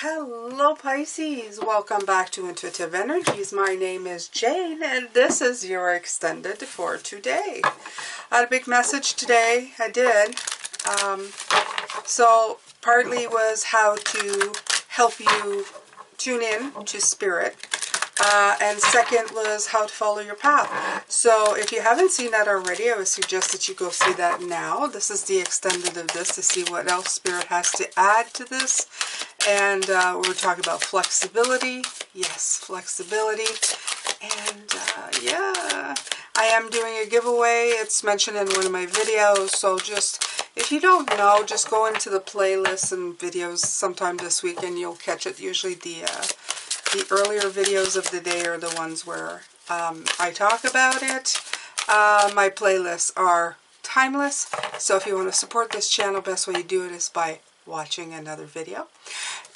Hello Pisces, welcome back to Intuitive Energies. My name is Jane and this is your extended for today. I had a big message today, I did. So partly was how to help you tune in to spirit. And second was how to follow your path. So if you haven't seen that already, I would suggest that you go see that now. This is the extended of this to see what else spirit has to add to this. And we're talking about flexibility. Yes, flexibility. And yeah, I am doing a giveaway. It's mentioned in one of my videos. So just, if you don't know, just go into the playlists and videos sometime this week and you'll catch it. Usually the earlier videos of the day are the ones where I talk about it. My playlists are timeless. So if you want to support this channel, best way you do it is by watching another video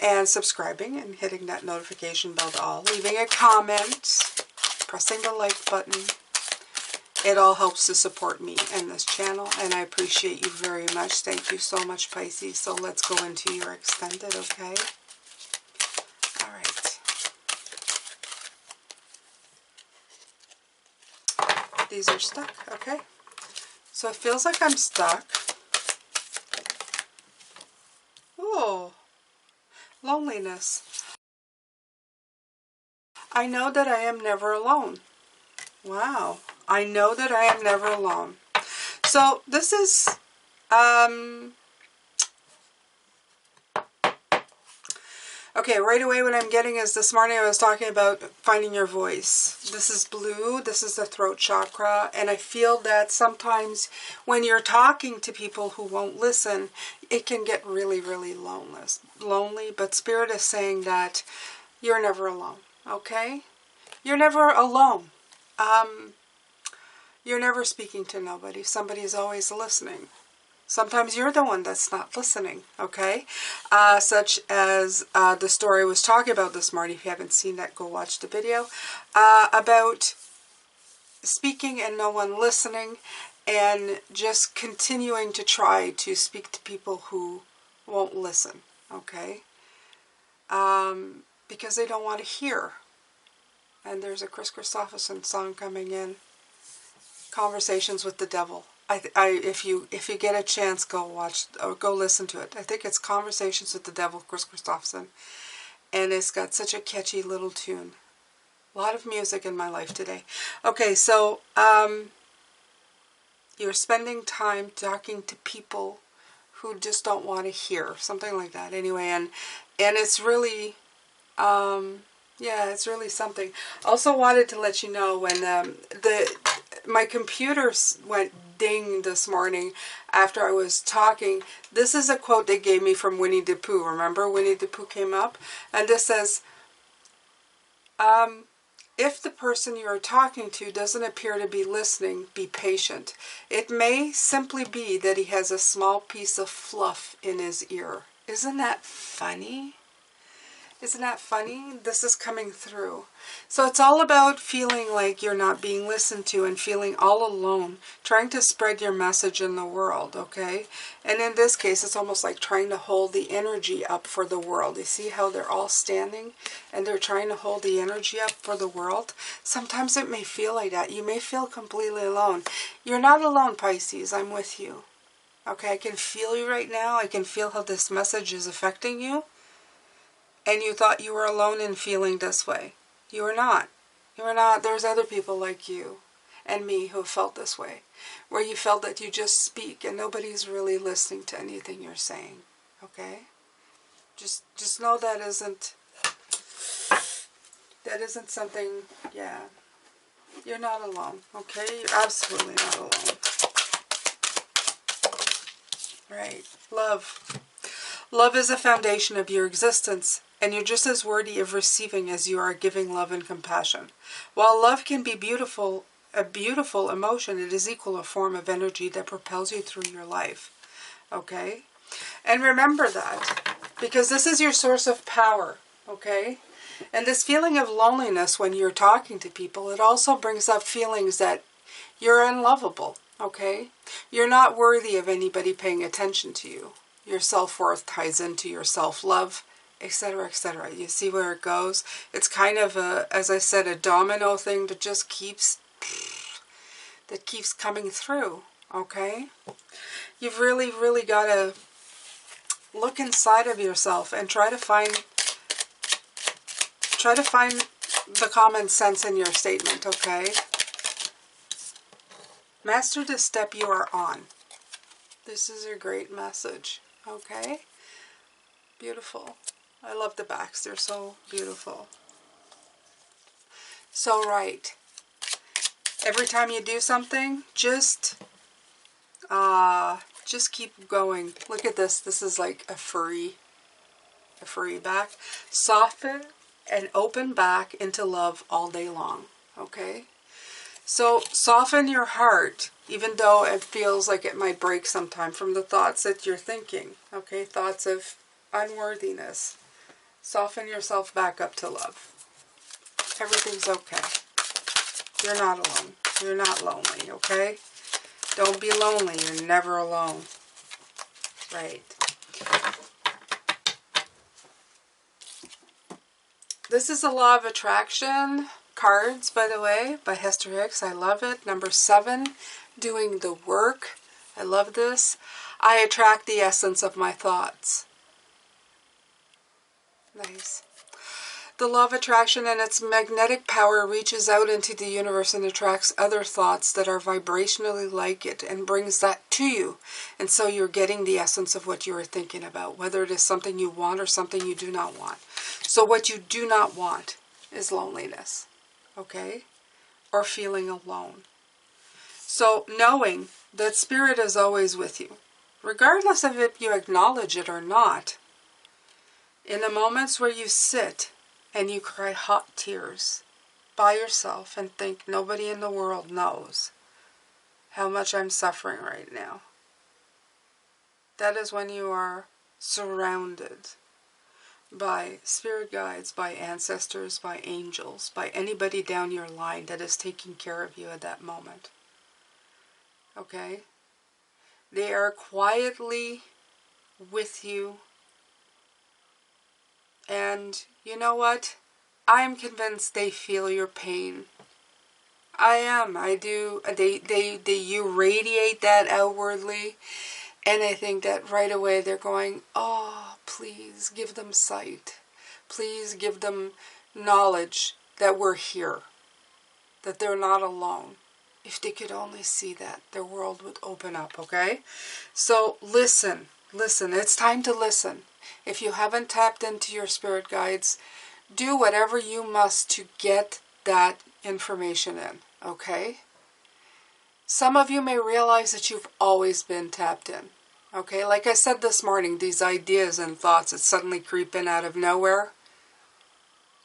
and subscribing and hitting that notification bell to all, leaving a comment, pressing the like button. It all helps to support me and this channel, and I appreciate you very much. Thank you so much, Pisces. So let's go into your extended, okay? All right. These are stuck, okay? So it feels like I'm stuck. Oh, loneliness. I know that I am never alone. Wow. I know that I am never alone. So this is, okay, right away what I'm getting is this morning I was talking about finding your voice. This is blue, this is the throat chakra, and I feel that sometimes when you're talking to people who won't listen, it can get really, really lonely, but Spirit is saying that you're never alone, okay? You're never alone. You're never speaking to nobody. Somebody's always listening. Sometimes you're the one that's not listening, okay? Such as the story I was talking about this morning. If you haven't seen that, go watch the video. About speaking and no one listening, and just continuing to try to speak to people who won't listen, okay? Because they don't want to hear. And there's a Chris Christopherson song coming in, Conversations with the Devil. If you get a chance, go watch or go listen to it. I think it's Conversations with the Devil, Chris Christopherson, and it's got such a catchy little tune. A lot of music in my life today. Okay, so you're spending time talking to people who just don't want to hear, something like that. Anyway, and it's really yeah, it's really something. Also wanted to let you know when my computer went ding this morning after I was talking. This is a quote they gave me from Winnie the Pooh. Remember Winnie the Pooh came up? And this says, if the person you are talking to doesn't appear to be listening, be patient. It may simply be that he has a small piece of fluff in his ear. Isn't that funny? Isn't that funny? This is coming through. So it's all about feeling like you're not being listened to and feeling all alone, trying to spread your message in the world, okay? And in this case, it's almost like trying to hold the energy up for the world. You see how they're all standing and they're trying to hold the energy up for the world? Sometimes it may feel like that. You may feel completely alone. You're not alone, Pisces. I'm with you. Okay, I can feel you right now. I can feel how this message is affecting you. And you thought you were alone in feeling this way. You are not. You are not. There's other people like you and me who have felt this way. Where you felt that you just speak and nobody's really listening to anything you're saying. Okay? Just know that isn't something, yeah. You're not alone. Okay? You're absolutely not alone. Right. Love. Love is the foundation of your existence. And you're just as worthy of receiving as you are giving love and compassion. While love can be beautiful, a beautiful emotion, it is equal a form of energy that propels you through your life. Okay? And remember that, because this is your source of power. Okay? And this feeling of loneliness when you're talking to people, it also brings up feelings that you're unlovable. Okay? You're not worthy of anybody paying attention to you. Your self-worth ties into your self-love etc., etc. You see where it goes? It's kind of a, as I said, a domino thing that just keeps coming through, okay? You've really, really got to look inside of yourself and try to find the common sense in your statement, okay? Master the step you are on. This is a great message, okay? Beautiful. I love the backs. They're so beautiful. So right. Every time you do something, just keep going. Look at this. This is like a furry back. Soften and open back into love all day long, okay? So soften your heart, even though it feels like it might break sometime from the thoughts that you're thinking, okay? Thoughts of unworthiness. Soften yourself back up to love. Everything's okay. You're not alone. You're not lonely, okay? Don't be lonely. You're never alone. Right. This is a Law of Attraction cards, by the way, by Hester Hicks. I love it. Number 7, doing the work. I love this. I attract the essence of my thoughts. Nice. The law of attraction and its magnetic power reaches out into the universe and attracts other thoughts that are vibrationally like it and brings that to you. And so you're getting the essence of what you are thinking about, whether it is something you want or something you do not want. So what you do not want is loneliness, okay? Or feeling alone. So knowing that Spirit is always with you, regardless of if you acknowledge it or not, in the moments where you sit and you cry hot tears by yourself and think nobody in the world knows how much I'm suffering right now, that is when you are surrounded by spirit guides, by ancestors, by angels, by anybody down your line that is taking care of you at that moment. Okay? They are quietly with you. And you know what? I am convinced they feel your pain. I am. I do. You radiate that outwardly. And I think that right away they're going, oh, please give them sight. Please give them knowledge that we're here. That they're not alone. If they could only see that, their world would open up, okay? So listen. Listen. It's time to listen. If you haven't tapped into your spirit guides, do whatever you must to get that information in, okay? Some of you may realize that you've always been tapped in, okay? Like I said this morning, these ideas and thoughts that suddenly creep in out of nowhere,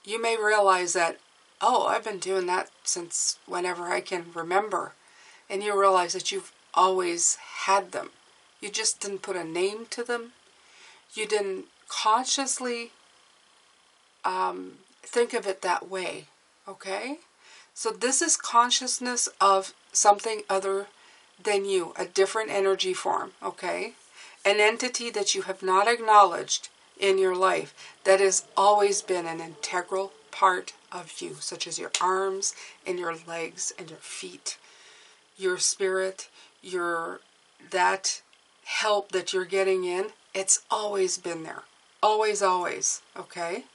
you may realize that, oh, I've been doing that since whenever I can remember. And you realize that you've always had them. You just didn't put a name to them. You didn't consciously think of it that way, okay? So this is consciousness of something other than you, a different energy form, okay? An entity that you have not acknowledged in your life that has always been an integral part of you, such as your arms and your legs and your feet, your spirit, that help that you're getting in. It's always been there. Always, always. Okay?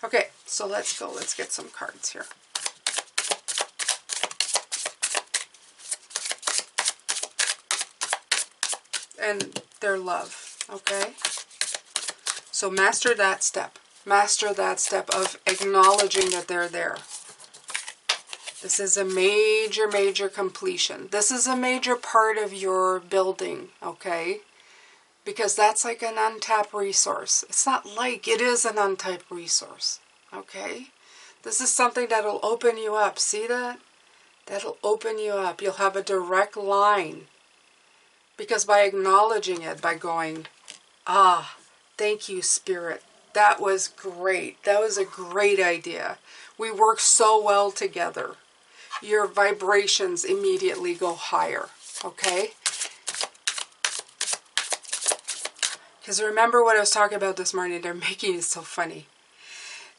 Okay, so let's go. Let's get some cards here. And their love. Okay? So master that step. Master that step of acknowledging that they're there. This is a major, major completion. This is a major part of your building. Okay? Because that's like an untapped resource. It's not like, it is an untapped resource. Okay? This is something that'll open you up. See that? That'll open you up. You'll have a direct line. Because by acknowledging it, by going, ah, thank you, Spirit. That was great. That was a great idea. We work so well together. Your vibrations immediately go higher. Okay? Because remember what I was talking about this morning, they're making it so funny.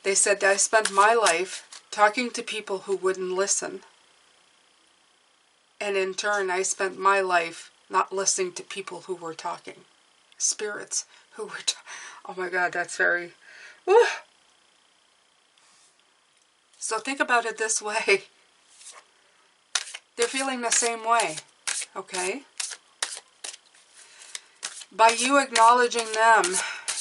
They said that I spent my life talking to people who wouldn't listen. And in turn, I spent my life not listening to people who were talking. Spirits who were oh my God, that's very... Woo! So think about it this way. They're feeling the same way, okay? By you acknowledging them,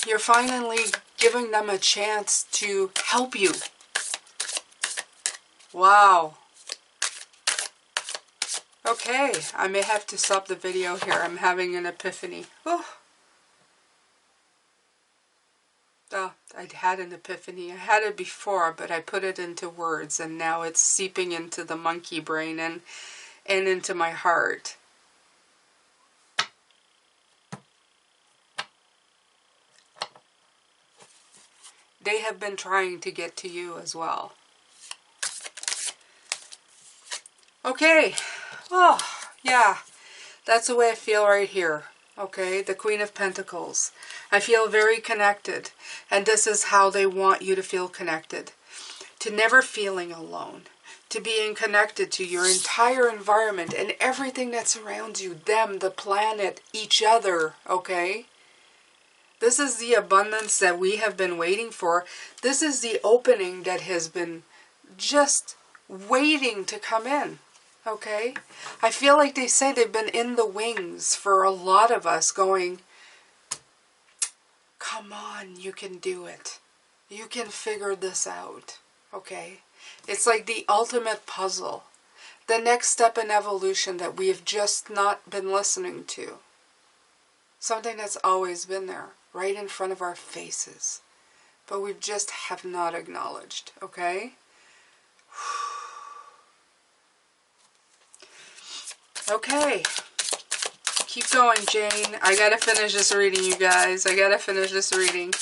you're finally giving them a chance to help you. Wow. Okay, I may have to stop the video here. I'm having an epiphany. Oh, I'd had an epiphany. I had it before, but I put it into words, and now it's seeping into the monkey brain and into my heart. They have been trying to get to you as well. Okay. Oh, yeah. That's the way I feel right here. Okay, the Queen of Pentacles. I feel very connected. And this is how they want you to feel connected. To never feeling alone. To being connected to your entire environment and everything that surrounds you. Them, the planet, each other. Okay? This is the abundance that we have been waiting for. This is the opening that has been just waiting to come in. Okay? I feel like they say they've been in the wings for a lot of us going, come on, you can do it. You can figure this out. Okay? It's like the ultimate puzzle. The next step in evolution that we have just not been listening to. Something that's always been there. Right in front of our faces. But we just have not acknowledged. Okay? Okay. Keep going, Jane. I gotta finish this reading, you guys. I gotta finish this reading.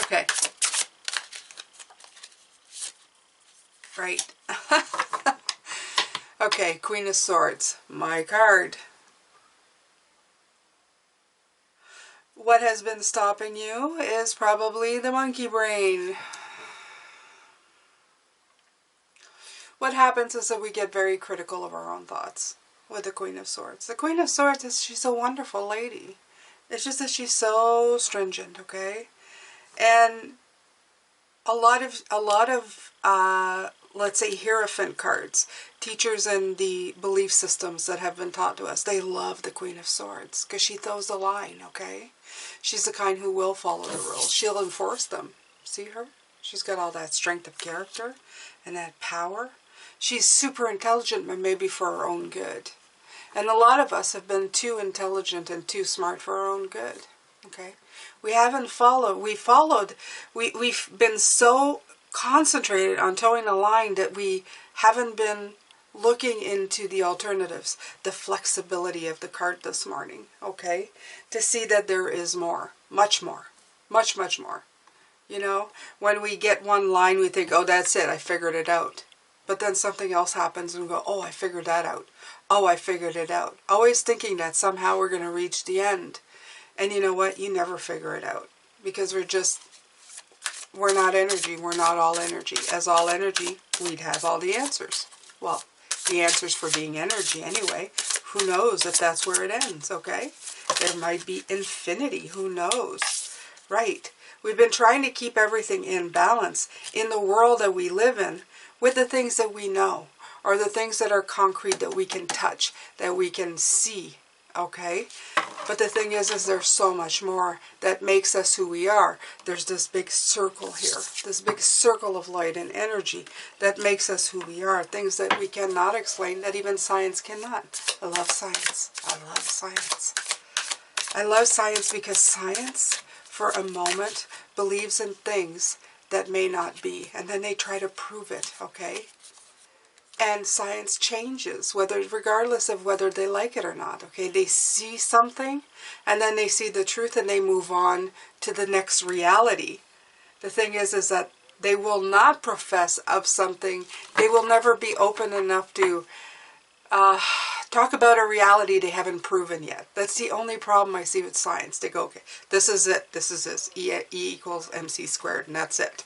Okay. Right. Okay, Queen of Swords. My card. What has been stopping you is probably the monkey brain. What happens is that we get very critical of our own thoughts with the Queen of Swords. The Queen of Swords, she's a wonderful lady. It's just that she's so stringent, okay? And a lot of let's say Hierophant cards, teachers in the belief systems that have been taught to us, they love the Queen of Swords because she throws the line, okay? She's the kind who will follow the rules. She'll enforce them. See her? She's got all that strength of character and that power. She's super intelligent, but maybe for her own good. And a lot of us have been too intelligent and too smart for our own good. Okay? We haven't followed. We've been so concentrated on towing the line that we haven't been looking into the alternatives, the flexibility of the card this morning, okay? To see that there is more, much more, much, much more. You know, when we get one line, we think, oh, that's it, I figured it out. But then something else happens and we go, oh, I figured that out. Oh, I figured it out. Always thinking that somehow we're going to reach the end. And you know what? You never figure it out. Because we're not energy. We're not all energy. As all energy, we'd have all the answers. Well, the answers for being energy anyway. Who knows if that's where it ends, okay? There might be infinity. Who knows? Right. We've been trying to keep everything in balance in the world that we live in with the things that we know or the things that are concrete that we can touch, that we can see, okay? But the thing is there's so much more that makes us who we are. There's this big circle here, this big circle of light and energy that makes us who we are, things that we cannot explain, that even science cannot. I love science. I love science. I love science because science, for a moment, believes in things that may not be, and then they try to prove it, okay? And science changes, regardless of whether they like it or not, okay? They see something, and then they see the truth, and they move on to the next reality. The thing is that they will not profess of something. They will never be open enough to Talk about a reality they haven't proven yet. That's the only problem I see with science. They go, okay, this is it. This is this. E equals mc squared, and that's it.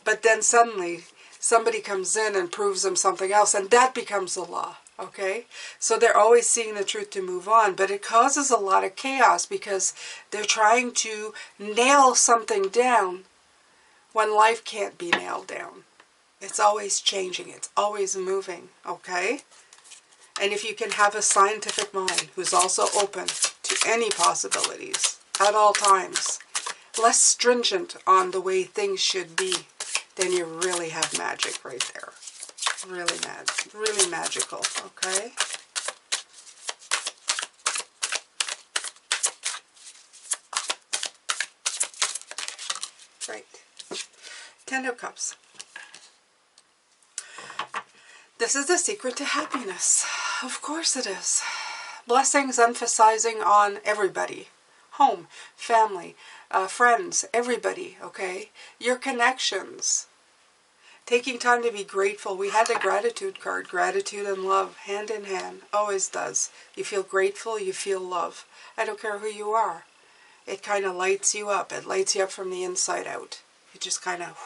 But then suddenly somebody comes in and proves them something else, and that becomes the law. Okay? So they're always seeing the truth to move on, but it causes a lot of chaos because they're trying to nail something down when life can't be nailed down. It's always changing. It's always moving. Okay? And if you can have a scientific mind who's also open to any possibilities at all times, less stringent on the way things should be, then you really have magic right there. Really magical, okay? Right. Ten of Cups. This is the secret to happiness. Of course it is. Blessings emphasizing on everybody. Home, family, friends, everybody, okay? Your connections. Taking time to be grateful. We had the gratitude card. Gratitude and love, hand in hand. Always does. You feel grateful, you feel love. I don't care who you are. It kind of lights you up. It lights you up from the inside out. It just kind of,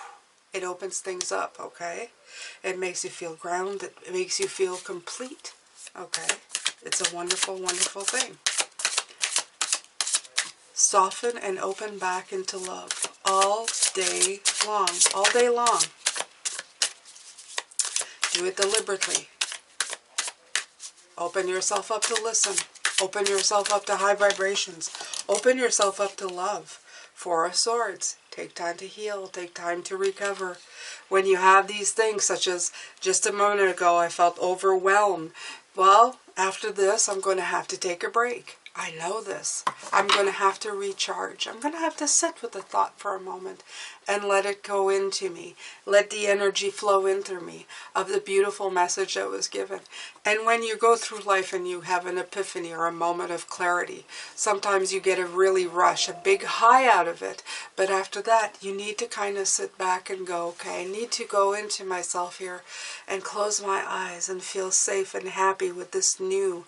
it opens things up, okay? It makes you feel grounded. It makes you feel complete, okay? It's a wonderful, wonderful thing. Soften and open back into love all day long. All day long. Do it deliberately. Open yourself up to listen. Open yourself up to high vibrations. Open yourself up to love. Four of Swords. Take time to heal. Take time to recover. When you have these things, such as just a moment ago, I felt overwhelmed. Well, after this, I'm going to have to take a break. I know this. I'm going to have to recharge. I'm going to have to sit with the thought for a moment and let it go into me. Let the energy flow into me of the beautiful message that was given. And when you go through life and you have an epiphany or a moment of clarity, sometimes you get a really rush, a big high out of it. But after that, you need to kind of sit back and go, okay, I need to go into myself here and close my eyes and feel safe and happy with this new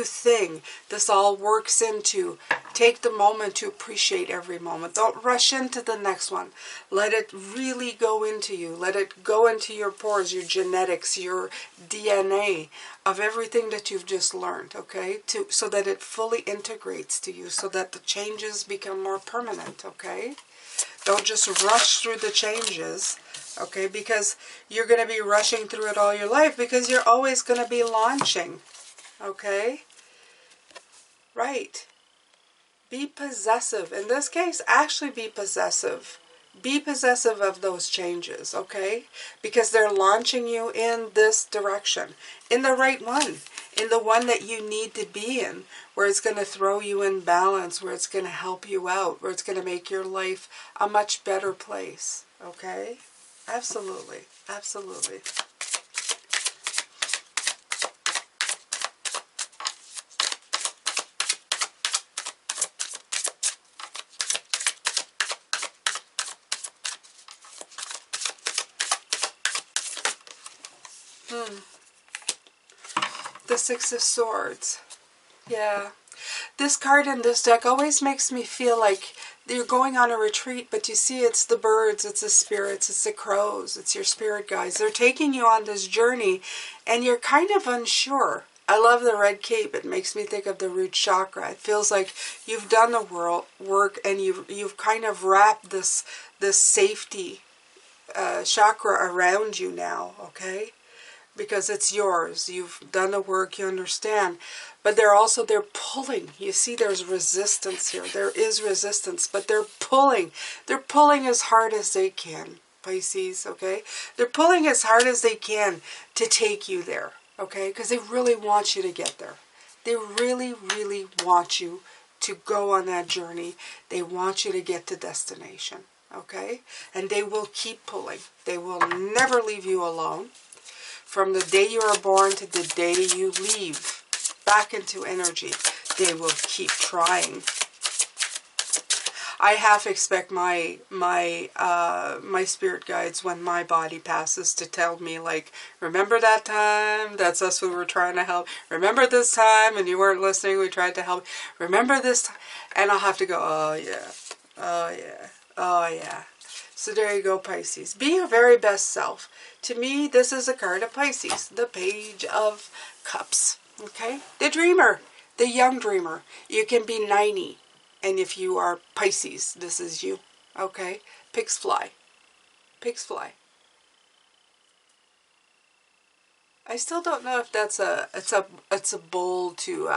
thing. This all works into. Take the moment to appreciate every moment. Don't rush into the next one. Let it really go into you. Let it go into your pores, your genetics, your DNA of everything that you've just learned, okay? So that it fully integrates to you, so that the changes become more permanent, okay? Don't just rush through the changes, okay? Because you're going to be rushing through it all your life because you're always going to be launching. Okay? Right. Be possessive. In this case, actually be possessive. Be possessive of those changes, okay? Because they're launching you in this direction. In the right one. In the one that you need to be in. Where it's going to throw you in balance. Where it's going to help you out. Where it's going to make your life a much better place. Okay? Absolutely. Absolutely. The Six of Swords. Yeah. This card in this deck always makes me feel like you're going on a retreat, but you see it's the birds, it's the spirits, it's the crows, it's your spirit guides. They're taking you on this journey, and you're kind of unsure. I love the red cape. It makes me think of the root chakra. It feels like you've done the work, and you've kind of wrapped this safety chakra around you now, okay? Because it's yours. You've done the work, you understand. But they're pulling. You see there's resistance here. There is resistance, but they're pulling. They're pulling as hard as they can, Pisces, okay? They're pulling as hard as they can to take you there, okay? Because they really want you to get there. They really, really want you to go on that journey. They want you to get to destination, okay? And they will keep pulling. They will never leave you alone. From the day you are born to the day you leave back into energy, they will keep trying. I half expect my spirit guides when my body passes to tell me, like, remember that time? That's us when we're trying to help. Remember this time and you weren't listening, we tried to help. Remember this time? And I'll have to go, oh yeah, oh yeah, oh yeah. So there you go, Pisces. Be your very best self. To me, this is a card of Pisces, the Page of Cups. Okay? The dreamer, the young dreamer. You can be 90. And if you are Pisces, this is you. Okay? Pigs fly. Pigs fly. I still don't know if that's it's a bowl to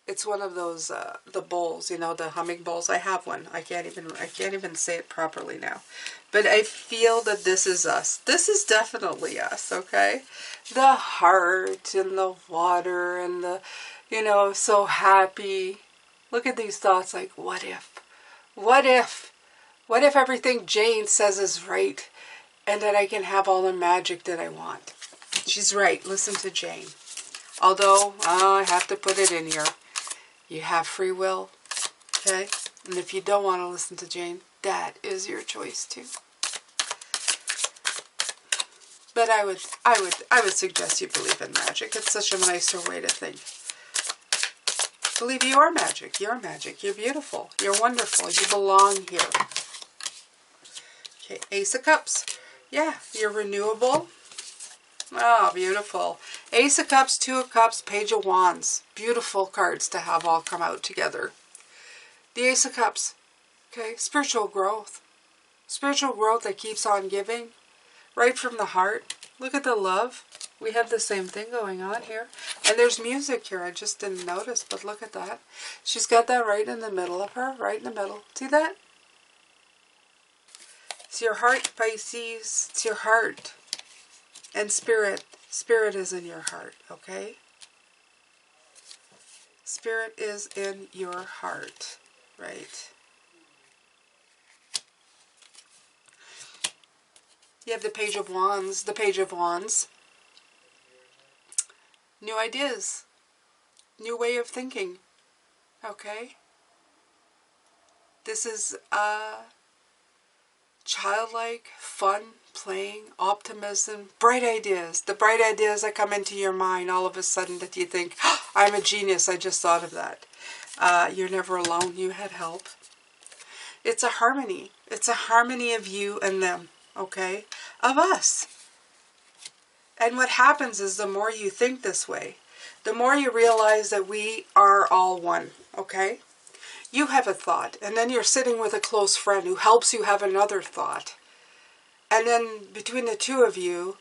it's one of those the bowls, you know, the humming bowls. I have one. I can't even say it properly now. But I feel that this is us. This is definitely us, okay? The heart and the water and the, you know, so happy. Look at these thoughts like, what if? What if? What if everything Jane says is right and that I can have all the magic that I want? She's right. Listen to Jane. Although, I have to put it in here. You have free will, okay? And if you don't want to listen to Jane, that is your choice too. But I would suggest you believe in magic. It's such a nicer way to think. Believe you are magic. You're magic. You're beautiful. You're wonderful. You belong here. Okay, Ace of Cups. Yeah, you're renewable. Oh, beautiful. Ace of Cups, Two of Cups, Page of Wands. Beautiful cards to have all come out together. The Ace of Cups. Okay, spiritual growth. Spiritual growth that keeps on giving. Right from the heart. Look at the love. We have the same thing going on here. And there's music here. I just didn't notice, but look at that. She's got that right in the middle of her. Right in the middle. See that? It's your heart, Pisces. It's your heart. And spirit. Spirit is in your heart, okay? Spirit is in your heart, right? You have the Page of Wands. The Page of Wands. New ideas. New way of thinking, okay? This is childlike, fun, playing, optimism, bright ideas. The bright ideas that come into your mind all of a sudden that you think, oh, I'm a genius, I just thought of that. You're never alone, you had help. It's a harmony. It's a harmony of you and them, okay? Of us. And what happens is the more you think this way, the more you realize that we are all one, okay? You have a thought, and then you're sitting with a close friend who helps you have another thought. And then between the two of you,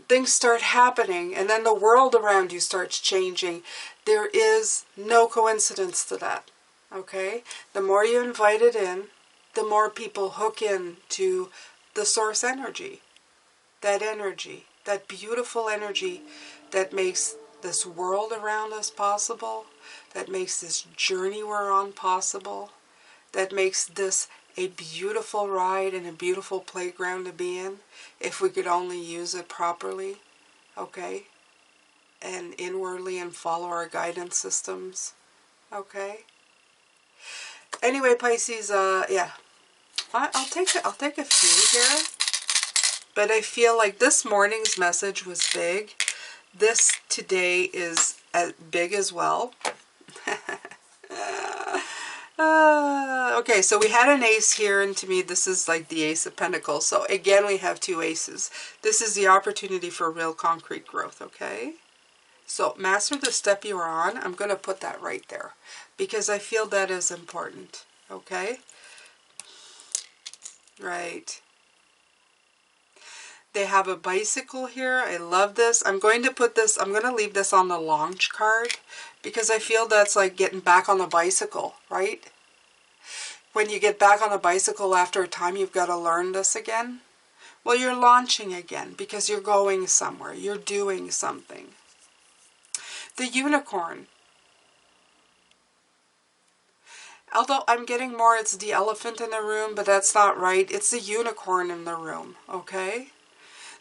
things start happening, and then the world around you starts changing. There is no coincidence to that, okay? The more you invite it in, the more people hook in to the source energy. That beautiful energy that makes this world around us possible, that makes this journey we're on possible, that makes this a beautiful ride and a beautiful playground to be in, if we could only use it properly, okay? And inwardly and follow our guidance systems, okay? Anyway, Pisces, yeah. I'll take a few here. But I feel like this morning's message was big. This today is big as well. Okay, so we had an ace here, and to me this is like the Ace of Pentacles. So again, we have two aces. This is the opportunity for real concrete growth, okay? So master the step you are on. I'm going to put that right there because I feel that is important, okay? Right. They have a bicycle here. I love this. I'm going to leave this on the launch card because I feel that's like getting back on the bicycle, right? When you get back on a bicycle after a time, you've got to learn this again. Well, you're launching again because you're going somewhere. You're doing something. The unicorn. Although I'm getting more, it's the elephant in the room, but that's not right. It's the unicorn in the room, okay?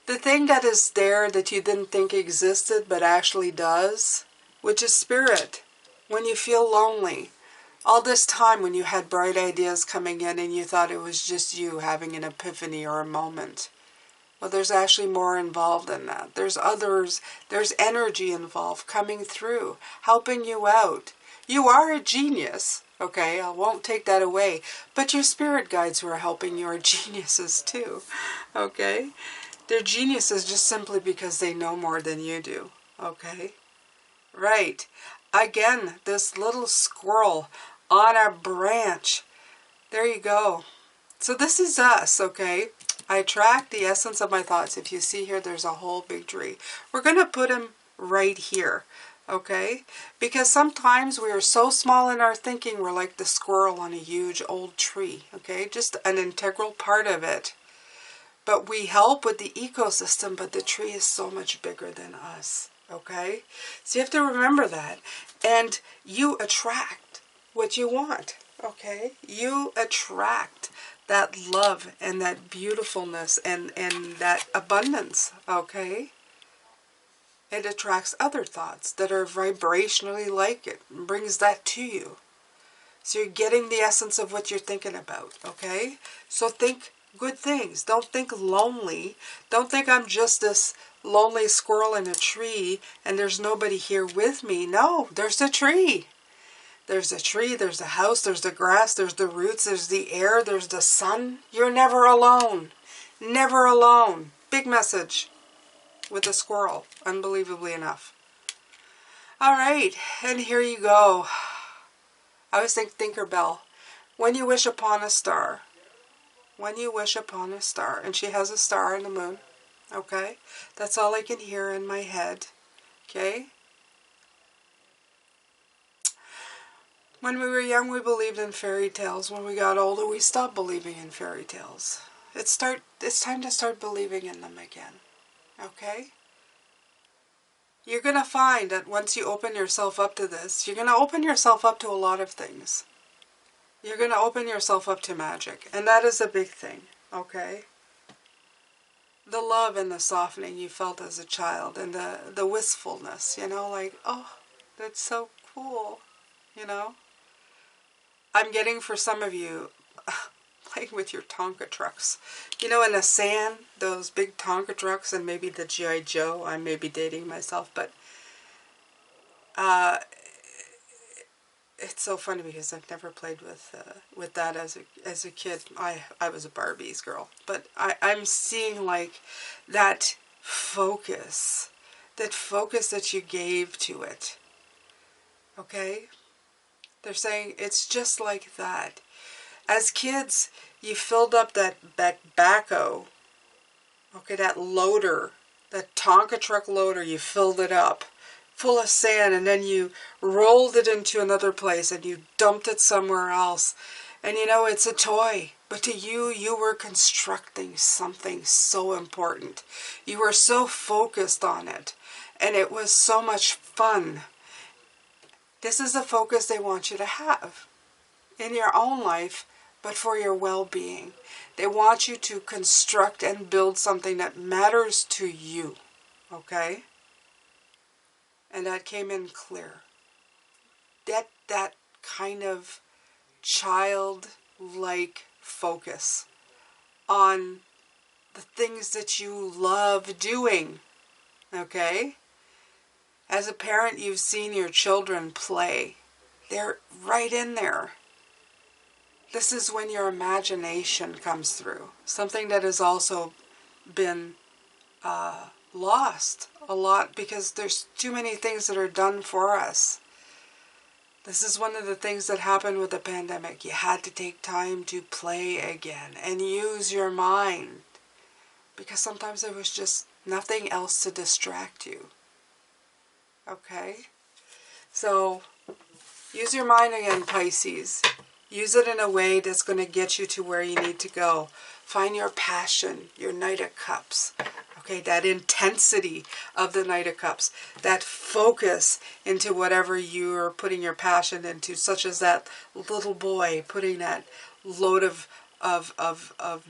The thing that is there that you didn't think existed but actually does, which is spirit. When you feel lonely, All this time when you had bright ideas coming in and you thought it was just you having an epiphany or a moment. Well, there's actually more involved than that. There's others, there's energy involved coming through, helping you out. You are a genius, okay? I won't take that away. But your spirit guides who are helping you are geniuses too, okay? They're geniuses just simply because they know more than you do, okay? Right. Again, this little squirrel on a branch. There you go. So this is us, okay? I attract the essence of my thoughts. If you see here, there's a whole big tree. We're going to put him right here, okay? Because sometimes we are so small in our thinking, we're like the squirrel on a huge old tree, okay? Just an integral part of it. But we help with the ecosystem, but the tree is so much bigger than us, okay? So you have to remember that. And you attract what you want, okay? You attract that love and that beautifulness and that abundance, okay? It attracts other thoughts that are vibrationally like it and brings that to you. So you're getting the essence of what you're thinking about, okay? So think good things. Don't think lonely. Don't think I'm just this lonely squirrel in a tree and there's nobody here with me. No, there's a tree. There's a tree, there's a house, there's the grass, there's the roots, there's the air, there's the sun. You're never alone. Never alone. Big message with the squirrel, unbelievably enough. All right, and here you go. I always think Tinkerbell. When you wish upon a star. When you wish upon a star. And she has a star and the moon. Okay? That's all I can hear in my head. Okay? When we were young, we believed in fairy tales. When we got older, we stopped believing in fairy tales. It's time to start believing in them again. Okay? You're going to find that once you open yourself up to this, you're going to open yourself up to a lot of things. You're going to open yourself up to magic. And that is a big thing. Okay? The love and the softening you felt as a child and the wistfulness, you know, like, oh, that's so cool, you know? I'm getting for some of you, playing with your Tonka trucks. You know, in the sand, those big Tonka trucks and maybe the G.I. Joe. I may be dating myself, but it's so funny because I've never played with that as a kid. I was a Barbie's girl, but I'm seeing like that focus that you gave to it. Okay? They're saying it's just like that. As kids, you filled up that backhoe, okay, that loader, that Tonka truck loader, you filled it up full of sand, and then you rolled it into another place and you dumped it somewhere else. And you know, it's a toy, but to you, you were constructing something so important. You were so focused on it, and it was so much fun. This is the focus they want you to have in your own life, but for your well-being. They want you to construct and build something that matters to you, okay? And that came in clear. That kind of childlike focus on the things that you love doing, okay? As a parent, you've seen your children play. They're right in there. This is when your imagination comes through. Something that has also been lost a lot because there's too many things that are done for us. This is one of the things that happened with the pandemic. You had to take time to play again and use your mind because sometimes there was just nothing else to distract you. Okay? So, use your mind again, Pisces. Use it in a way that's going to get you to where you need to go. Find your passion, your Knight of Cups. Okay, that intensity of the Knight of Cups. That focus into whatever you're putting your passion into, such as that little boy putting that load of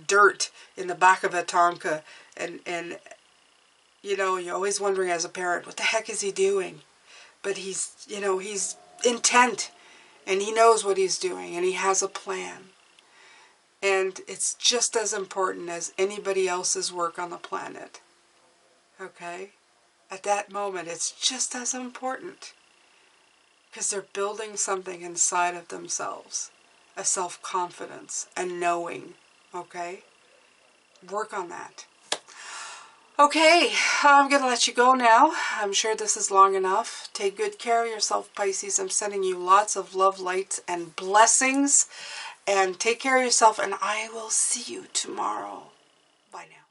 dirt in the back of a Tonka. And you know, you're always wondering as a parent, what the heck is he doing? But he's, you know, he's intent And he knows what he's doing, and he has a plan. And it's just as important as anybody else's work on the planet. Okay? At that moment, it's just as important. Because they're building something inside of themselves. A self-confidence, a knowing. Okay? Work on that. Okay, I'm going to let you go now. I'm sure this is long enough. Take good care of yourself, Pisces. I'm sending you lots of love, light, and blessings. And take care of yourself, and I will see you tomorrow. Bye now.